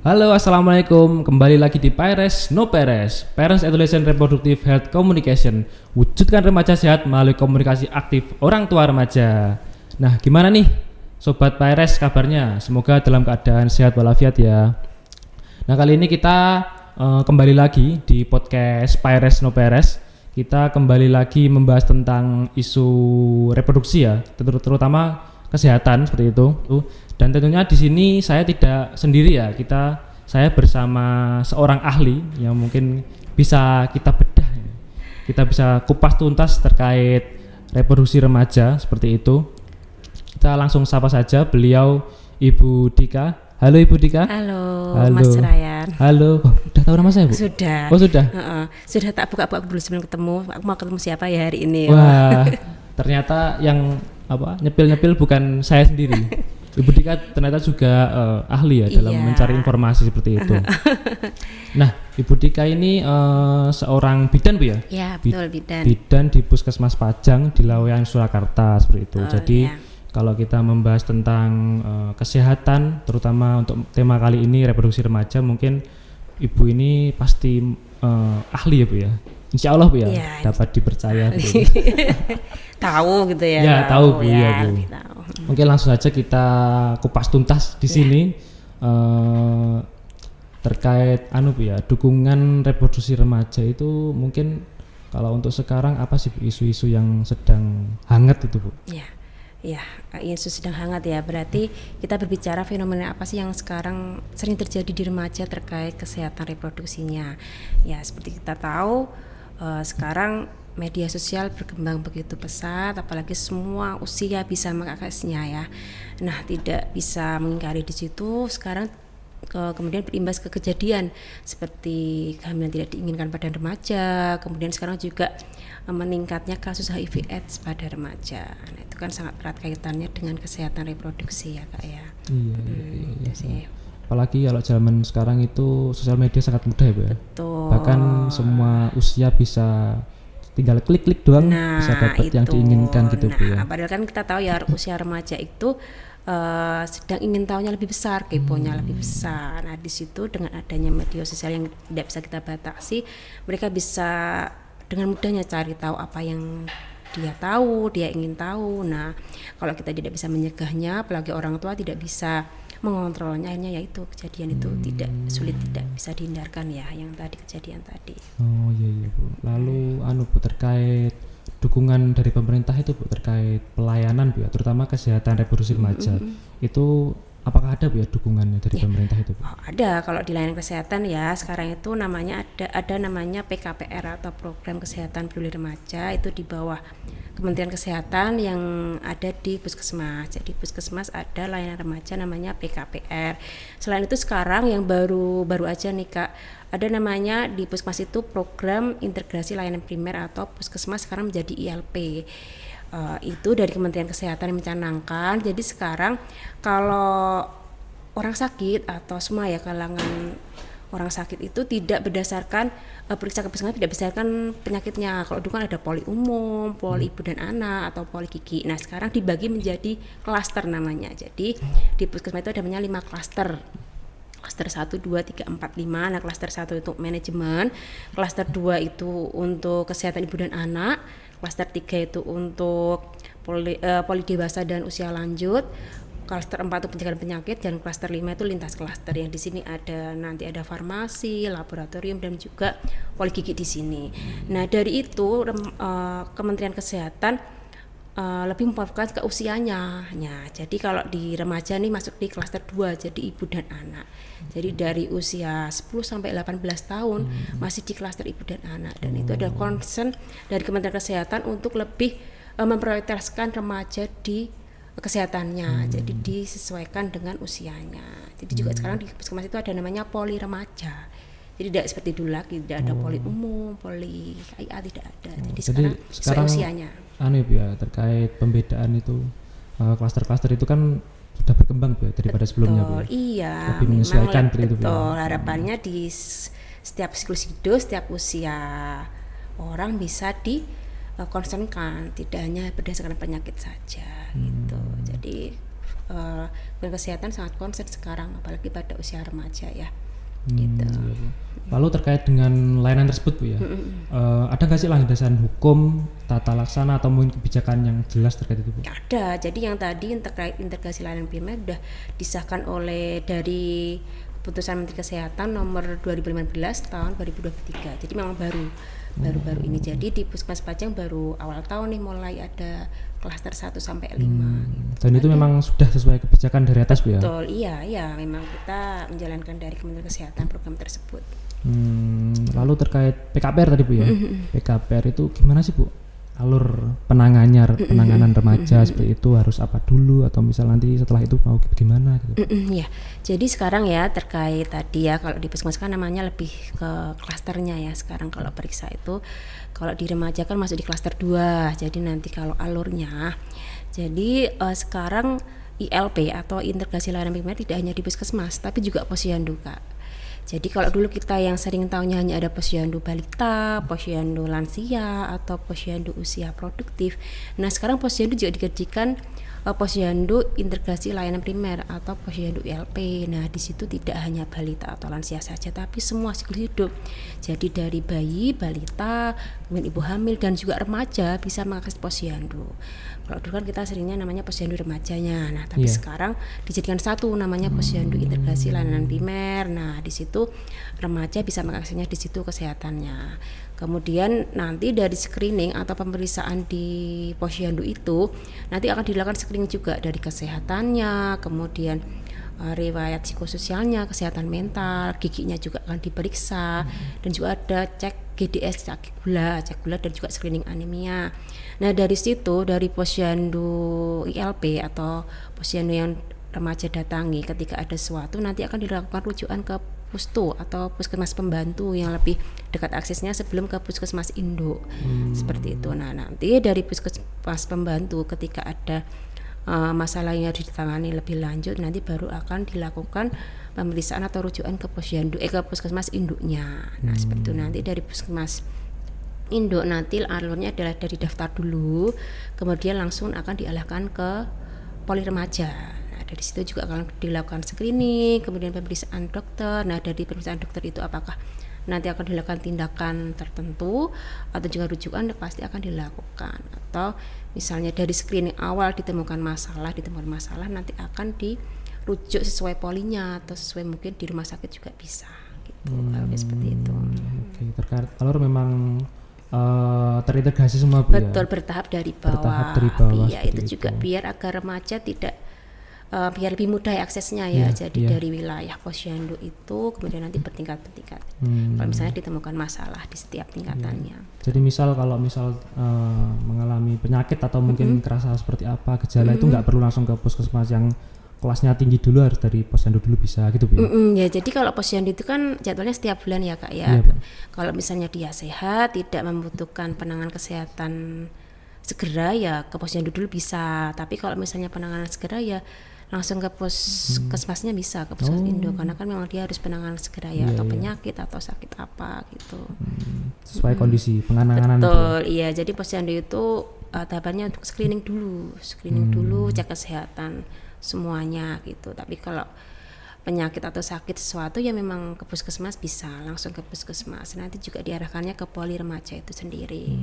Halo, assalamualaikum. Kembali lagi di Paires No Peres, Parents Adolescent Reproductive Health Communication. Wujudkan remaja sehat melalui komunikasi aktif orang tua remaja. Nah, gimana nih, Sobat Paires kabarnya? Semoga dalam keadaan sehat walafiat ya. Nah, kali ini kita kembali lagi di podcast Paires No Peres. Kita kembali lagi membahas tentang isu reproduksi ya, terutama kesehatan seperti itu. Dan tentunya di sini saya tidak sendiri ya, saya bersama seorang ahli yang mungkin bisa kita bedah, kita bisa kupas tuntas terkait reproduksi remaja seperti itu. Kita langsung sapa saja beliau, Ibu Dika. Halo Ibu Dika. Halo. Mas Ryan. Halo. Udah tahu nama saya Bu? Sudah. Oh sudah. Sudah tak buka-buka dulu sebelum ketemu. Aku mau ketemu siapa ya hari ini? Wah, ternyata yang nyepil bukan saya sendiri. Ibu Dika ternyata juga ahli ya dalam mencari informasi seperti itu. Nah, Ibu Dika ini seorang bidan Bu ya? Ya, betul bidan. Bidan di Puskesmas Pajang di Laweyan Surakarta seperti itu. Jadi kalau kita membahas tentang kesehatan, terutama untuk tema kali ini reproduksi remaja, mungkin Ibu ini pasti ahli ya Bu ya? Insya Allah Bu ya, dapat dipercaya. Tahu gitu ya? Ya tahu Bu ya Bu. Mungkin langsung saja kita kupas tuntas di sini terkait Bu ya, dukungan reproduksi remaja itu mungkin kalau untuk sekarang apa sih isu-isu yang sedang hangat itu Bu? Ya, isu sedang hangat ya. Berarti kita berbicara fenomena apa sih yang sekarang sering terjadi di remaja terkait kesehatan reproduksinya. Ya, seperti kita tahu sekarang media sosial berkembang begitu pesat, apalagi semua usia bisa mengaksesnya ya. Nah, tidak bisa mengingkari di situ. Sekarang kemudian berimbas ke kejadian seperti kehamilan tidak diinginkan pada remaja, kemudian sekarang juga meningkatnya kasus HIV/AIDS pada remaja. Nah, itu kan sangat erat kaitannya dengan kesehatan reproduksi ya Kak ya. Iya. Apalagi kalau zaman sekarang itu sosial media sangat mudah ya Bu ya. Betul. Bahkan semua usia bisa tinggal klik-klik doang bisa dapat yang diinginkan gitu Bu ya. Padahal kan kita tahu ya usia remaja itu sedang ingin tahunya lebih besar, keponya lebih besar. Nah, di situ dengan adanya media sosial yang tidak bisa kita batasi, mereka bisa dengan mudahnya cari tahu apa yang dia ingin tahu. Nah, kalau kita tidak bisa menyegahnya, apalagi orang tua tidak bisa mengontrolnya, akhirnya yaitu kejadian itu tidak bisa dihindarkan ya, yang tadi kejadian tadi. Oh iya Bu. Lalu Bu terkait dukungan dari pemerintah itu Bu terkait pelayanan Bu ya, terutama kesehatan reproduksi remaja. Itu apakah ada Bu ya dukungannya dari pemerintah itu Bu? Ada, kalau di layanan kesehatan ya sekarang itu namanya ada namanya PKPR atau Program Kesehatan Peduli Remaja, itu di bawah Kementerian Kesehatan yang ada di Puskesmas. Jadi Puskesmas ada layanan remaja namanya PKPR. Selain itu sekarang yang baru aja nih Kak, ada namanya di Puskesmas itu Program Integrasi Layanan Primer atau Puskesmas sekarang menjadi ILP. Itu dari Kementerian Kesehatan yang mencanangkan. Jadi sekarang kalau orang sakit atau semua ya kalangan orang sakit itu tidak berdasarkan periksa ke puskesmas, tidak berdasarkan penyakitnya. Kalau dulu kan ada poli umum, poli ibu dan anak atau poli gigi. Nah, sekarang dibagi menjadi klaster namanya. Jadi di puskesmas itu ada namanya 5 klaster. Klaster 1, 2, 3, 4, 5. Nah, klaster 1 itu manajemen, klaster 2 itu untuk kesehatan ibu dan anak, klaster 3 itu untuk poli dewasa dan usia lanjut, klaster 4 itu pencegahan penyakit, dan klaster 5 itu lintas klaster yang di sini nanti ada farmasi, laboratorium dan juga poli gigi di sini. Nah, dari itu Kementerian Kesehatan lebih memfokuskan ke usianya. Nah, jadi kalau di remaja nih masuk di klaster 2, jadi ibu dan anak. Jadi dari usia 10 sampai 18 tahun masih di klaster ibu dan anak, dan itu adalah concern dari Kementerian Kesehatan untuk lebih memprioritaskan remaja di kesehatannya. Jadi disesuaikan dengan usianya. Jadi juga sekarang di puskesmas itu ada namanya poli remaja. Jadi tidak seperti dulu lagi, tidak ada poli umum, poli KIA, tidak ada. Jadi sekarang sesuai usianya. Ya, terkait pembedaan itu klaster-klaster itu kan sudah berkembang Bu ya daripada sebelumnya Bu. Iya. Lebih menyesuaikan betul. Harapannya di setiap siklus hidup, setiap usia orang bisa concernkan, tidak hanya berdasarkan penyakit saja gitu. Jadi kesehatan sangat concern sekarang, apalagi pada usia remaja ya. Iya, Gitu. Bu. Lalu terkait dengan layanan tersebut Bu ya, ada nggak sih landasan hukum, tata laksana atau mungkin kebijakan yang jelas terkait itu Bu? Ada. Jadi yang tadi terkait integrasi layanan primer sudah disahkan oleh dari Keputusan Menteri Kesehatan nomor 2015 tahun 2023. Jadi memang baru-baru ini. Jadi di Puskesmas Pajang baru awal tahun nih mulai ada klaster 1 sampai 5. Dan itu memang sudah sesuai kebijakan dari atas Bu ya? Betul, iya, memang kita menjalankan dari Kementerian Kesehatan program tersebut. Lalu terkait PKPR tadi Bu ya, PKPR itu gimana sih Bu? Alur penanganan remaja seperti itu harus apa dulu, atau misal nanti setelah itu mau gimana gitu? Ya, jadi sekarang ya terkait tadi ya, kalau di puskesmas kan namanya lebih ke klasternya ya. Sekarang kalau periksa itu, kalau di remaja kan masuk di klaster 2. Jadi nanti kalau alurnya, jadi sekarang ILP atau integrasi layanan primer tidak hanya di puskesmas, tapi juga posyandu Kak. Jadi kalau dulu kita yang sering tahunya hanya ada posyandu balita, posyandu lansia, atau posyandu usia produktif. Nah sekarang posyandu juga dikerjakan posyandu integrasi layanan primer atau posyandu ILP. Nah di situ tidak hanya balita atau lansia saja, tapi semua siklus hidup. Jadi dari bayi, balita, kemudian ibu hamil dan juga remaja bisa mengakses posyandu. Kalau dulu kan kita seringnya namanya posyandu remajanya. Nah tapi sekarang dijadikan satu namanya posyandu integrasi layanan primer. Nah di situ remaja bisa mengaksesnya, di situ kesehatannya. Kemudian nanti dari screening atau pemeriksaan di posyandu itu nanti akan dilakukan screening juga dari kesehatannya, kemudian riwayat psikososialnya, kesehatan mental, giginya juga akan diperiksa, dan juga ada cek GDS, cek gula dan juga screening anemia. Nah dari situ, dari posyandu ILP atau posyandu yang remaja datangi ketika ada sesuatu, nanti akan dilakukan rujukan ke Pustu atau puskesmas pembantu yang lebih dekat aksesnya sebelum ke puskesmas induk. Seperti itu. Nah nanti dari puskesmas pembantu ketika ada masalah yang harus ditangani lebih lanjut, nanti baru akan dilakukan pemeriksaan atau rujukan ke posyandu ke puskesmas induknya. Nah seperti itu. Nanti dari puskesmas induk nanti alurnya adalah dari daftar dulu, kemudian langsung akan dialihkan ke poli remaja. Dari situ juga akan dilakukan screening, kemudian pemeriksaan dokter. Nah dari pemeriksaan dokter itu apakah nanti akan dilakukan tindakan tertentu atau juga rujukan, pasti akan dilakukan. Atau misalnya dari screening awal ditemukan masalah, nanti akan dirujuk sesuai polinya atau sesuai mungkin di rumah sakit juga bisa gitu. Kalau seperti itu. Oke, terkait alur memang terintegrasi semua Bu. Betul, bertahap dari bawah. Ya itu juga biar agar remaja tidak biar lebih mudah aksesnya ya. Jadi dari wilayah posyandu itu kemudian nanti bertingkat-tingkat. Kalau misalnya ditemukan masalah di setiap tingkatannya. Jadi kalau misal mengalami penyakit atau mungkin kerasa seperti apa gejala itu nggak perlu langsung ke puskesmas yang kelasnya tinggi dulu, harus dari posyandu dulu bisa gitu Bu. Ya jadi kalau posyandu itu kan jadwalnya setiap bulan ya Kak ya. Kalau misalnya dia sehat, tidak membutuhkan penanganan kesehatan segera ya ke posyandu dulu bisa. Tapi kalau misalnya penanganan segera ya langsung ke puskesmasnya bisa, ke puskesmas induk, karena kan memang dia harus penanganan segera ya, atau penyakit atau sakit apa gitu. Sesuai kondisi penanganan. Betul, iya. Jadi posyandu itu tahapannya untuk screening dulu, cek kesehatan semuanya gitu. Tapi kalau penyakit atau sakit sesuatu ya memang ke puskesmas bisa, langsung ke puskesmas. Nanti juga diarahkannya ke poli remaja itu sendiri.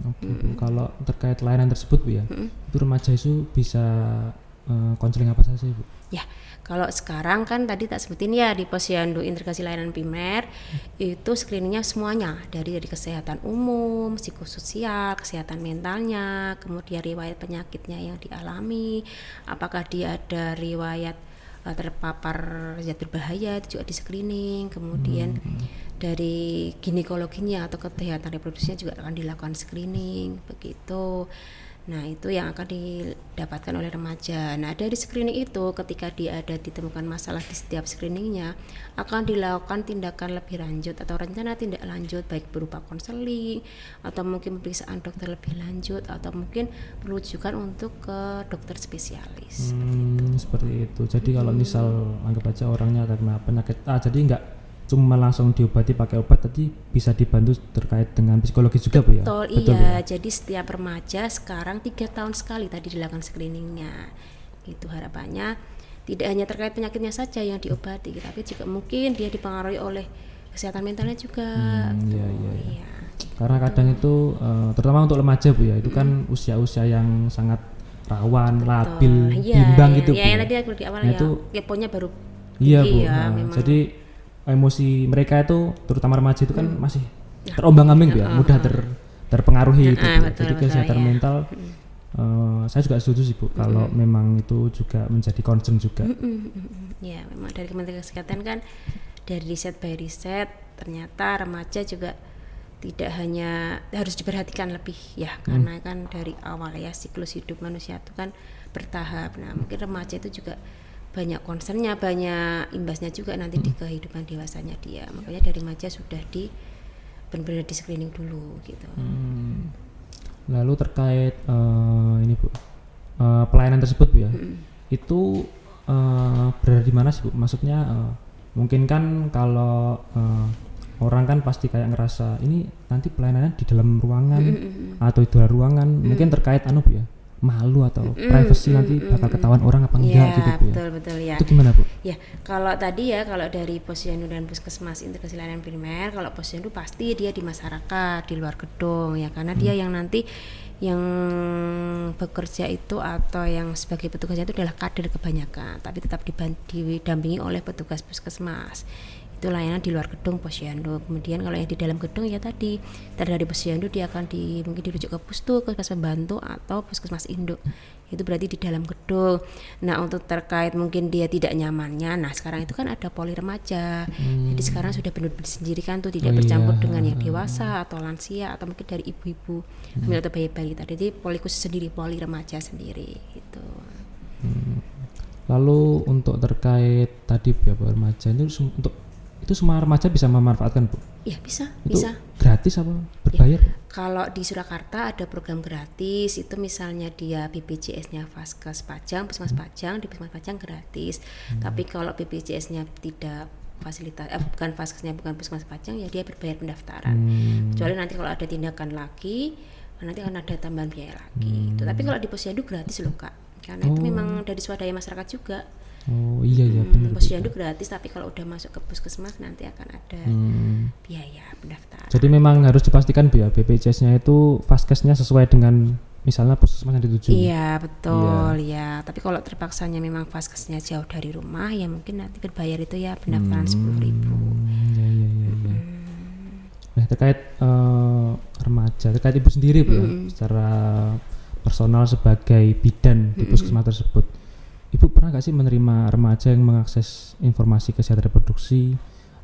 Bu. Kalau terkait layanan tersebut Bu ya, itu remaja itu bisa konseling apa saja Bu? Ya, kalau sekarang kan tadi tak sebutin ya di posyandu integrasi layanan primer itu screeningnya semuanya dari kesehatan umum, psikososial, kesehatan mentalnya, kemudian riwayat penyakitnya yang dialami, apakah dia ada riwayat terpapar zat berbahaya itu juga di screening, kemudian dari ginekologinya atau kesehatan reproduksinya juga akan dilakukan screening begitu. Nah itu yang akan didapatkan oleh remaja. Nah dari screening itu ketika dia ada ditemukan masalah di setiap screeningnya akan dilakukan tindakan lebih lanjut atau rencana tindak lanjut, baik berupa konseling atau mungkin pemeriksaan dokter lebih lanjut atau mungkin perujukan untuk ke dokter spesialis. Seperti itu. Jadi kalau misal anggap aja orangnya karena penyakit A, jadi enggak cuma langsung diobati pakai obat, tadi bisa dibantu terkait dengan psikologis juga Bu ya? Betul iya ya? Jadi setiap remaja sekarang 3 tahun sekali tadi dilakukan screeningnya Itu harapannya tidak hanya terkait penyakitnya saja yang diobati, tapi juga mungkin dia dipengaruhi oleh kesehatan mentalnya juga. Iya. Iya. Karena kadang itu terutama untuk remaja Bu ya, itu kan usia-usia yang sangat rawan, labil, bimbang gitu Bu. Yang tadi aku di awal Nah, ya, itu keponya baru iya Bu. tinggi ya, memang. Jadi emosi mereka itu terutama remaja itu kan masih terombang-ambing Bu ya, mudah terpengaruhi itu Bu. betul, Jadi kesehatan ya. mental saya juga setuju sih Bu kalau memang itu juga menjadi concern juga. Ya, memang dari Kementerian Kesehatan kan dari riset by riset ternyata remaja juga tidak hanya harus diperhatikan lebih ya, karena kan dari awal ya siklus hidup manusia itu kan bertahap. Nah, mungkin remaja itu juga banyak concernnya, banyak imbasnya juga nanti di kehidupan dewasanya dia. Makanya dari remaja sudah benar-benar di screening dulu gitu. Lalu terkait ini Bu, pelayanan tersebut Bu ya, itu berada di mana sih Bu? Maksudnya mungkin kan kalau orang kan pasti kayak ngerasa ini nanti pelayanannya di dalam ruangan atau di luar ruangan, mungkin terkait Bu ya, malu atau privacy nanti bakal ketahuan orang apa enggak gitu Bu ya. Betul ya. Itu gimana Bu? Ya, kalau tadi ya, kalau dari posyandu dan puskesmas integrasi layanan primer, kalau posyandu pasti dia di masyarakat, di luar gedung ya, karena dia yang nanti yang bekerja itu atau yang sebagai petugasnya itu adalah kader kebanyakan, tapi tetap didampingi oleh petugas puskesmas. Itu layanan di luar gedung posyandu. Kemudian kalau yang di dalam gedung ya tadi dari posyandu dia akan mungkin dirujuk ke puskesmas pembantu atau puskesmas induk. Itu berarti di dalam gedung. Nah, untuk terkait mungkin dia tidak nyamannya, nah sekarang itu kan ada poli remaja. Jadi sekarang sudah benar-benar disendirikan tuh, tidak bercampur dengan yang dewasa atau lansia atau mungkin dari ibu-ibu hamil atau bayi-bayi tadi. Jadi poli khusus sendiri, poli remaja sendiri gitu. Lalu untuk terkait tadi ya Bu, remaja itu semua remaja bisa memanfaatkan Bu? Iya bisa. Gratis apa berbayar? Ya, kalau di Surakarta ada program gratis, itu misalnya dia BPJS-nya Vaskes Pajang, Puskesmas Pajang, di Puskesmas Pajang gratis. Tapi kalau BPJS-nya tidak fasilitas, bukan Vaskesnya, bukan Puskesmas Pajang, ya dia berbayar pendaftaran. Kecuali nanti kalau ada tindakan lagi, nanti akan ada tambahan biaya lagi. Tapi kalau di posyandu gratis loh Kak, karena itu memang dari swadaya masyarakat juga. Oh iya benar. Posyandu gratis, tapi kalau udah masuk ke puskesmas nanti akan ada biaya pendaftaran. Jadi memang harus dipastikan Bu ya, BPJS-nya itu vaskesnya sesuai dengan misalnya puskesmas yang dituju. Iya betul ya. Tapi kalau terpaksanya memang vaskesnya jauh dari rumah, ya mungkin nanti berbayar itu ya pendaftaran 10.000. Iya. Nah terkait remaja, terkait ibu sendiri Bu ya, secara personal sebagai bidan di puskesmas tersebut, Ibu pernah gak sih menerima remaja yang mengakses informasi kesehatan reproduksi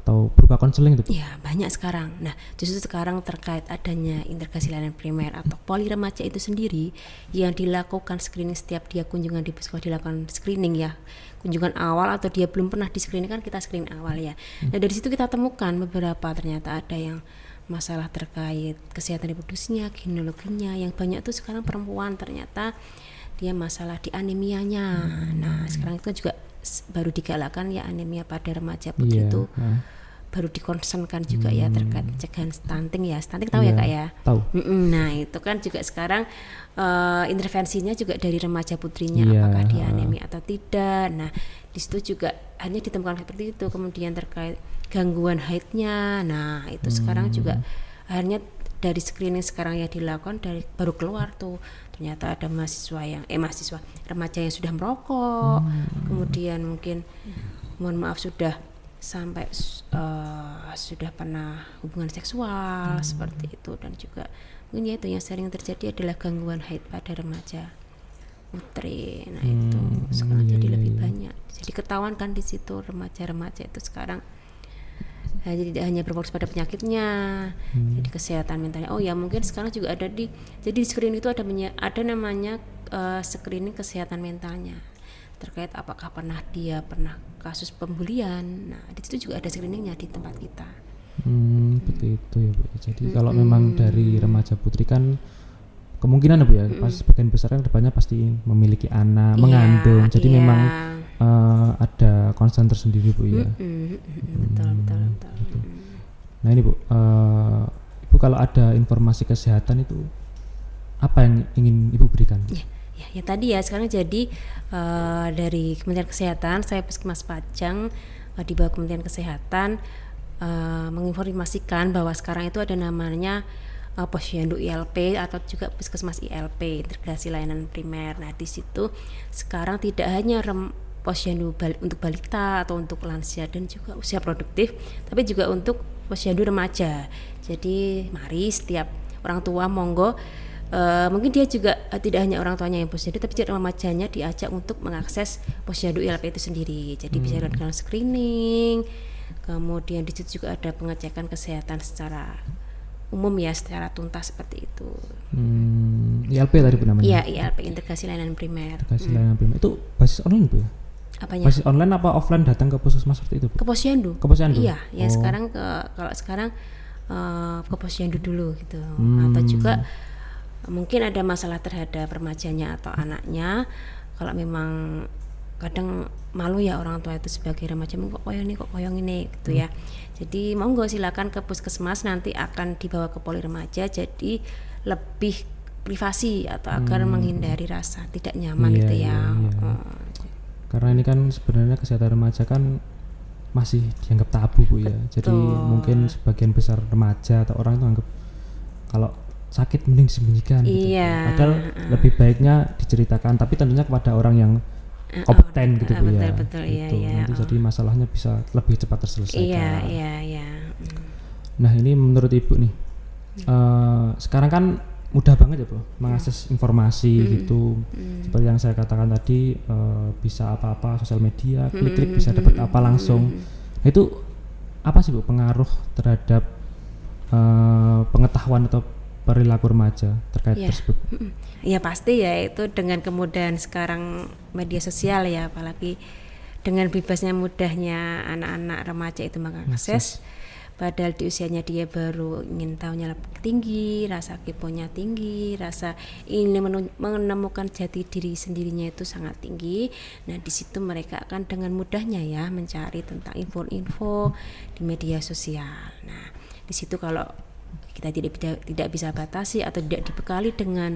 atau berupa konseling itu? Ya banyak sekarang. Nah justru sekarang terkait adanya integrasi layanan primer atau poli remaja itu sendiri yang dilakukan screening setiap dia kunjungan di puskesmas, dilakukan screening ya, kunjungan awal atau dia belum pernah di screening kan kita screening awal ya. Nah dari situ kita temukan beberapa, ternyata ada yang masalah terkait kesehatan reproduksinya, ginekologinya, yang banyak tuh sekarang perempuan ternyata dia masalah di anemianya. Nah sekarang itu juga baru digalakkan ya anemia pada remaja putri itu baru dikonsenkan juga ya terkait pencegahan stunting ya. Stunting tahu ya Kak ya? Tahu. Nah itu kan juga sekarang intervensinya juga dari remaja putrinya, apakah dia anemia atau tidak. Nah di situ juga hanya ditemukan seperti itu. Kemudian terkait gangguan haidnya, nah itu sekarang juga akhirnya dari screening sekarang yang dilakukan baru keluar tuh ternyata ada remaja yang sudah merokok, kemudian mungkin mohon maaf sudah sampai sudah pernah hubungan seksual seperti itu, dan juga mungkin ya itu yang sering terjadi adalah gangguan haid pada remaja putri. Nah itu sekarang jadi lebih banyak, jadi ketahuan kan di situ remaja-remaja itu sekarang jadi tidak hanya berfokus pada penyakitnya, jadi kesehatan mentalnya. Oh ya mungkin sekarang juga ada jadi di screening itu ada namanya screening kesehatan mentalnya terkait apakah dia pernah kasus pembulian. Nah di situ juga ada screeningnya di tempat kita. Seperti itu ya Bu. Jadi kalau memang dari remaja putri kan kemungkinan Bu ya, pas sebagian besar kan depannya pasti memiliki anak, mengandung. Jadi memang ada concern tersendiri Bu ya. Betul. Nah ini Bu, Ibu kalau ada informasi kesehatan itu apa yang ingin Ibu berikan? Ya tadi ya sekarang jadi dari Kementerian Kesehatan, saya Puskesmas Pajang di bawah Kementerian Kesehatan menginformasikan bahwa sekarang itu ada namanya Posyandu ILP atau juga Puskesmas ILP, integrasi layanan primer. Nah di situ sekarang tidak hanya posyandu untuk balita atau untuk lansia dan juga usia produktif, tapi juga untuk posyandu remaja. Jadi mari setiap orang tua monggo. Mungkin dia juga tidak hanya orang tuanya yang posyandu, tapi juga remajanya diajak untuk mengakses posyandu ILP itu sendiri. Jadi bisa dilakukan screening, kemudian di situ juga ada pengecekan kesehatan secara umum ya, secara tuntas seperti itu. ILP tadi namanya? Iya, ILP, integrasi layanan primer. Integrasi layanan primer itu basis online Bu ya? Apanya? Basis online apa offline datang ke puskesmas seperti itu Bu? Ke posyandu. Ke posyandu? Iya, ya sekarang kalau sekarang ke posyandu dulu gitu. Atau juga mungkin ada masalah terhadap remajanya atau anaknya, kalau memang kadang malu ya orang tua itu sebagai remaja, kok koyong ini gitu ya. Jadi monggo silakan ke puskesmas, nanti akan dibawa ke poli remaja, jadi lebih privasi atau agar menghindari rasa tidak nyaman gitu ya. Karena ini kan sebenarnya kesehatan remaja kan masih dianggap tabu Bu ya. Jadi mungkin sebagian besar remaja atau orang itu anggap kalau sakit mending disembunyikan gitu. Padahal lebih baiknya diceritakan, tapi tentunya kepada orang yang kompeten gitu Bu ya. Betul, gitu. iya. Nanti jadi masalahnya bisa lebih cepat terselesaikan. Iya. Nah ini menurut Ibu nih, sekarang kan mudah banget ya Bu mengakses informasi gitu. Seperti yang saya katakan tadi, bisa apa-apa sosial media, klik-klik bisa dapat apa langsung. Nah, itu apa sih Bu pengaruh terhadap pengetahuan atau perilaku remaja terkait tersebut? Ya pasti ya, itu dengan kemudahan sekarang media sosial ya, apalagi dengan bebasnya mudahnya anak-anak remaja itu mengakses. Padahal di usianya dia baru ingin tahunya lebih tinggi, rasa keponya tinggi, rasa ingin menemukan jati diri sendirinya itu sangat tinggi. Nah di situ mereka akan dengan mudahnya ya mencari tentang info-info di media sosial. Nah di situ kalau kita tidak bisa batasi atau tidak dibekali dengan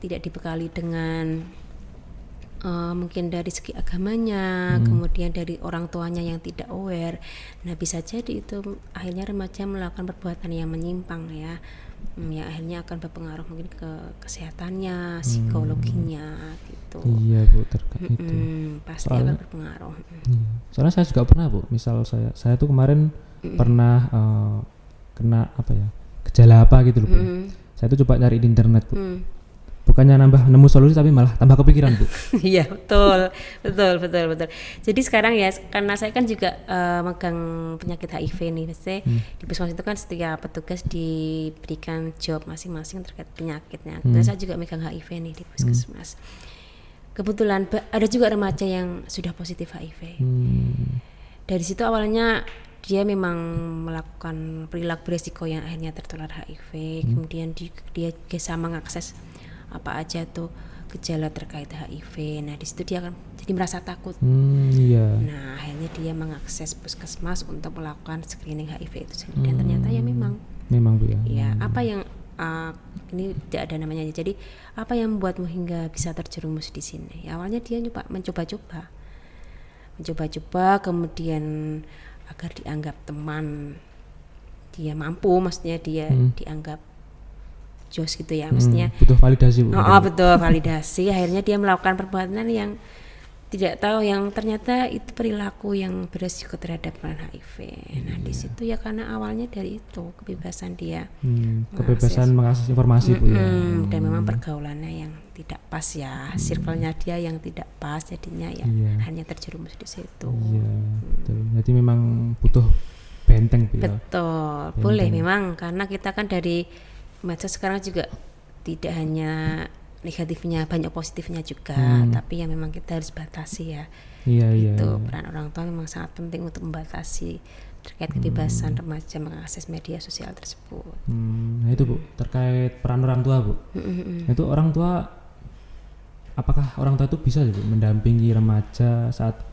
tidak dibekali dengan mungkin dari segi agamanya, kemudian dari orang tuanya yang tidak aware. Nah bisa jadi itu akhirnya remaja melakukan perbuatan yang menyimpang ya, akhirnya akan berpengaruh mungkin ke kesehatannya, psikologinya gitu. Iya Bu, terkait itu pasti akan berpengaruh. Soalnya saya juga pernah Bu, misal saya tuh kemarin pernah kena gejala apa gitu loh Bu. Saya tuh coba cari di internet Bu. Bukannya nemu solusi tapi malah tambah kepikiran Bu. Iya betul. Jadi sekarang ya, karena saya kan juga megang penyakit HIV nih, biasanya di puskesmas itu kan setiap petugas diberikan job masing-masing terkait penyakitnya. Dan saya juga megang HIV nih di puskesmas. Kebetulan ada juga remaja yang sudah positif HIV. Dari situ awalnya dia memang melakukan perilaku beresiko yang akhirnya tertular HIV. Kemudian dia bisa mengakses apa aja tuh gejala terkait HIV. Nah di situ dia akan jadi merasa takut. Nah akhirnya dia mengakses puskesmas untuk melakukan screening HIV itu sendiri. Dan ternyata ya memang Bu ya. Ya apa yang ini tidak ada namanya. Jadi apa yang membuatmu hingga bisa terjerumus di sini? Ya, awalnya dia mencoba-coba, kemudian agar dianggap teman, dia mampu, maksudnya dia dianggap jos gitu ya, maksudnya butuh validasi Bu. Betul, validasi. Akhirnya dia melakukan perbuatan yang tidak tahu, yang ternyata itu perilaku yang beresiko terhadap HIV. Nah di situ ya karena awalnya dari itu kebebasan dia, kebebasan mengakses informasi Bu ya. Dan memang pergaulannya yang tidak pas ya, circle-nya dia yang tidak pas, jadinya ya hanya terjerumus di situ. Betul. Jadi memang butuh benteng Bu ya. Betul, boleh memang, karena kita kan dari medsos sekarang juga tidak hanya negatifnya, banyak positifnya juga, tapi ya memang kita harus batasi ya. Peran orang tua memang sangat penting untuk membatasi terkait kebebasan remaja mengakses media sosial tersebut. Nah itu Bu, terkait peran orang tua Bu. Itu orang tua, apakah orang tua itu bisa Bu mendampingi remaja saat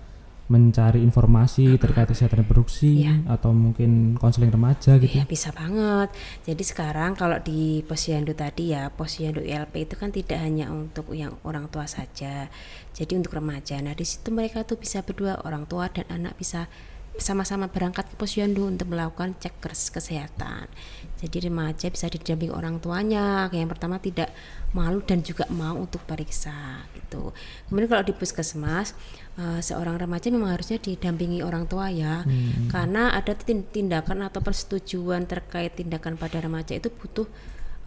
mencari informasi terkait kesehatan reproduksi Iya. atau mungkin konseling remaja gitu. Iya, bisa banget. Jadi sekarang kalau di posyandu tadi ya, posyandu ILP itu kan tidak hanya untuk yang orang tua saja. Jadi untuk remaja. Nah, di situ mereka tuh bisa berdua, orang tua dan anak bisa sama-sama berangkat ke posyandu untuk melakukan cek kesehatan. Jadi remaja bisa didampingi orang tuanya. Yang pertama tidak malu dan juga mau untuk periksa gitu. Kemudian kalau di puskesmas seorang remaja memang harusnya didampingi orang tua ya, karena ada tindakan atau persetujuan terkait tindakan pada remaja itu butuh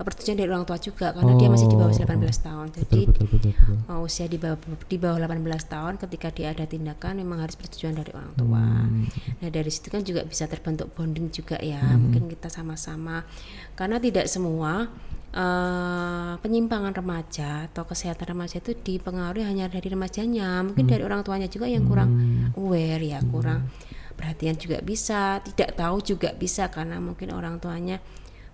persetujuan dari orang tua juga, karena dia masih di bawah 18 tahun. Jadi Betul. usia di bawah 18 tahun ketika dia ada tindakan memang harus persetujuan dari orang tua. Nah, dari situ kan juga bisa terbentuk bonding juga ya. Mungkin kita sama-sama, karena tidak semua penyimpangan remaja atau kesehatan remaja itu dipengaruhi hanya dari remajanya, mungkin dari orang tuanya juga yang kurang aware ya, kurang perhatian juga bisa, tidak tahu juga bisa, karena mungkin orang tuanya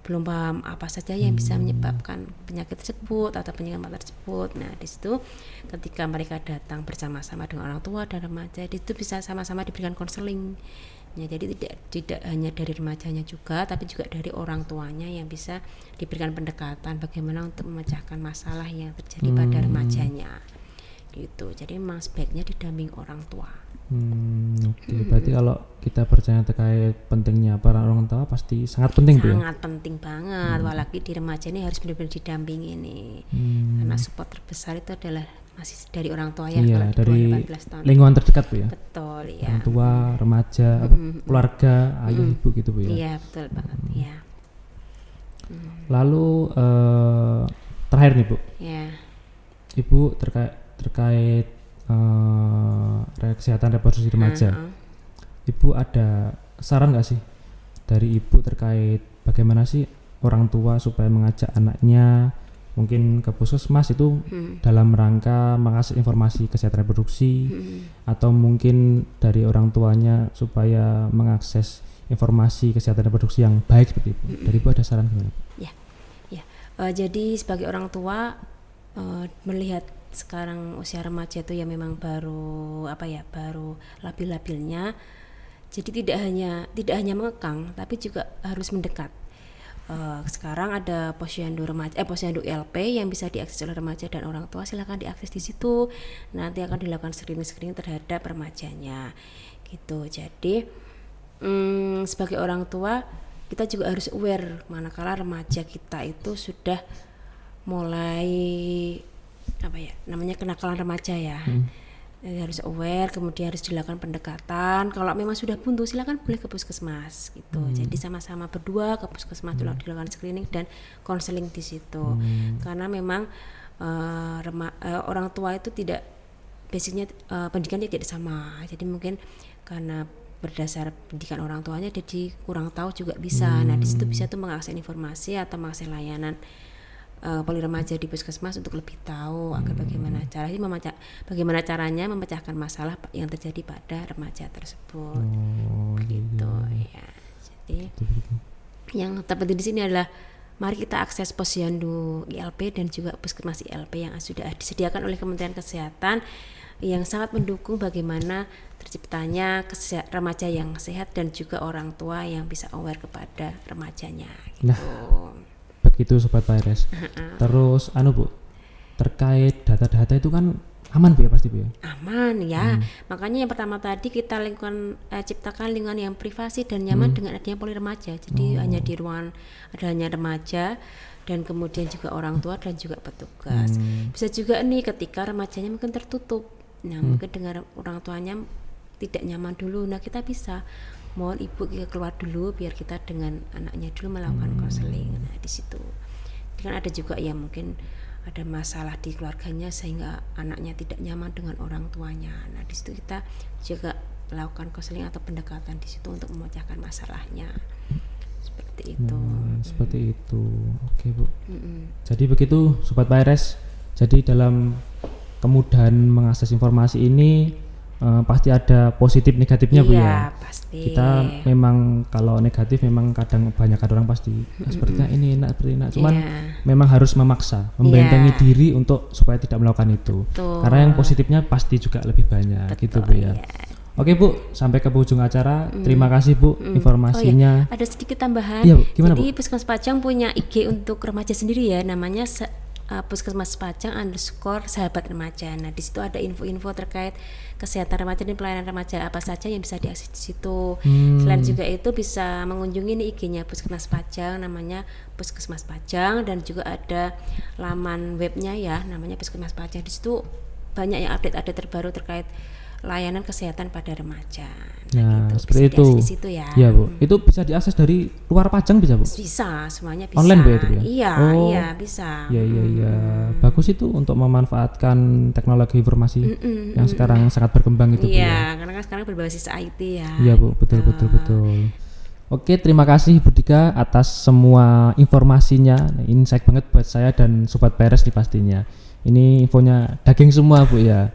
belum paham apa saja yang bisa menyebabkan penyakit tersebut atau penyakit tersebut. Nah, di situ ketika mereka datang bersama-sama dengan orang tua dan remaja, di situ bisa sama-sama diberikan konseling. Ya, jadi tidak hanya dari remajanya juga, tapi juga dari orang tuanya yang bisa diberikan pendekatan bagaimana untuk memecahkan masalah yang terjadi pada remajanya. Gitu. Jadi memang sebaiknya didampingi orang tua. Oke. Berarti kalau kita percaya terkait pentingnya peran orang tua pasti sangat penting Bu ya? Sangat penting banget, apalagi di remaja ini harus benar-benar didampingi nih. Karena support terbesar itu adalah masih dari orang tua ya, Iya, kalau di dari bawah 18 tahun. lingkungan terdekat Bu ya? Betul ya. Orang tua, remaja, keluarga, ayah, ibu gitu Bu ya? Iya, betul banget ya. Lalu terakhir nih Bu, Ya. Ibu terkait kesehatan reproduksi remaja, Ibu ada saran nggak sih dari Ibu terkait bagaimana sih orang tua supaya mengajak anaknya mungkin ke puskesmas itu dalam rangka mengakses informasi kesehatan reproduksi, atau mungkin dari orang tuanya supaya mengakses informasi kesehatan reproduksi yang baik seperti itu. Dari Ibu ada saran gimana? Jadi sebagai orang tua melihat sekarang usia remaja itu ya memang baru labil-labilnya. Jadi tidak hanya mengekang, tapi juga harus mendekat. Sekarang ada posyandu remaja, posyandu LP yang bisa diakses oleh remaja dan orang tua, silakan diakses di situ. Nanti akan dilakukan screening terhadap remajanya, gitu. Jadi sebagai orang tua kita juga harus aware manakala remaja kita itu sudah mulai namanya kenakalan remaja ya. Harus aware, kemudian harus dilakukan pendekatan. Kalau memang sudah buntu silakan boleh ke puskesmas gitu. Jadi sama-sama berdua ke puskesmas dilakukan screening dan konseling di situ. Karena memang orang tua itu tidak basicnya pendidikannya tidak sama. Jadi mungkin karena berdasar pendidikan orang tuanya jadi kurang tahu juga bisa. Nah, di situ bisa tuh mengakses informasi atau mengakses layanan poli remaja di puskesmas untuk lebih tahu agar bagaimana caranya memecahkan masalah yang terjadi pada remaja tersebut. Gitu ya. Jadi yang terpenting di sini adalah mari kita akses posyandu ILP dan juga puskesmas ILP yang sudah disediakan oleh Kementerian Kesehatan, yang sangat mendukung bagaimana terciptanya remaja yang sehat dan juga orang tua yang bisa aware kepada remajanya gitu. Nah, begitu Sobat PRS. Terus Bu, terkait data-data itu kan aman Bu ya, pasti Bu ya? Aman ya. Makanya yang pertama tadi kita ciptakan lingkungan yang privasi dan nyaman dengan adanya poli remaja. Jadi hanya di ruangan adanya remaja dan kemudian juga orang tua dan juga petugas. Bisa juga nih ketika remajanya mungkin tertutup. Nah, mungkin dengan orang tuanya tidak nyaman dulu. Nah, kita bisa mohon ibu keluar dulu biar kita dengan anaknya dulu melakukan konseling. Nah, di situ. Kan ada juga yang mungkin ada masalah di keluarganya sehingga anaknya tidak nyaman dengan orang tuanya. Nah, di situ kita juga melakukan konseling atau pendekatan di situ untuk memecahkan masalahnya. Seperti itu. Seperti itu. Oke Bu. Jadi begitu Sobat PRS. Jadi dalam kemudahan mengakses informasi ini pasti ada positif negatifnya Bu ya. Pasti. Kita memang kalau negatif memang kadang banyak orang pasti sepertinya ini enak, seperti enak. Cuman memang harus memaksa, membentengi diri untuk supaya tidak melakukan itu. Karena yang positifnya pasti juga lebih banyak. Betul, gitu Bu ya. Oke Bu, sampai ke ujung acara. Terima kasih Bu informasinya. Ada sedikit tambahan. Iya, Bu. Gimana, Jadi Bu? Puskesmas Pajang punya IG untuk remaja sendiri ya, namanya Puskesmas Pajang _ sahabat remaja. Nah di situ ada info-info terkait kesehatan remaja dan pelayanan remaja apa saja yang bisa diakses di situ. Selain juga itu bisa mengunjungi nih IG-nya Puskesmas Pajang, namanya Puskesmas Pajang, dan juga ada laman webnya ya, namanya Puskesmas Pajang. Di situ banyak yang update terbaru terkait layanan kesehatan pada remaja. Nah, gitu. seperti Bisa itu. diakses di situ ya. Iya Bu. Itu bisa diakses dari luar Pajang bisa Bu? Bisa, semuanya bisa. Online Bu ya itu ya? Iya, Oh. iya bisa. Iya. Bagus itu untuk memanfaatkan teknologi informasi yang sekarang sangat berkembang itu Bu ya. Iya, karena kan sekarang berbasis IT ya. Iya Bu, betul. Oke, terima kasih Bu Dika atas semua informasinya. Nah, insight banget buat saya dan Sobat Peres nih pastinya. Ini infonya daging semua Bu ya.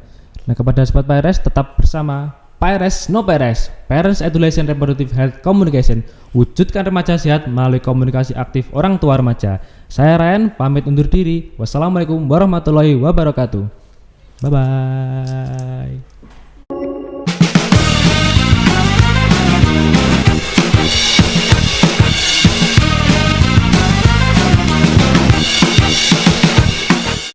Nah, kepada Sobat Peres tetap bersama Peres No Peres, Parents Adolescent Reproductive Health Communication, wujudkan remaja sehat melalui komunikasi aktif orang tua remaja. Saya Ryan, pamit undur diri. Wassalamualaikum warahmatullahi wabarakatuh. Bye-bye.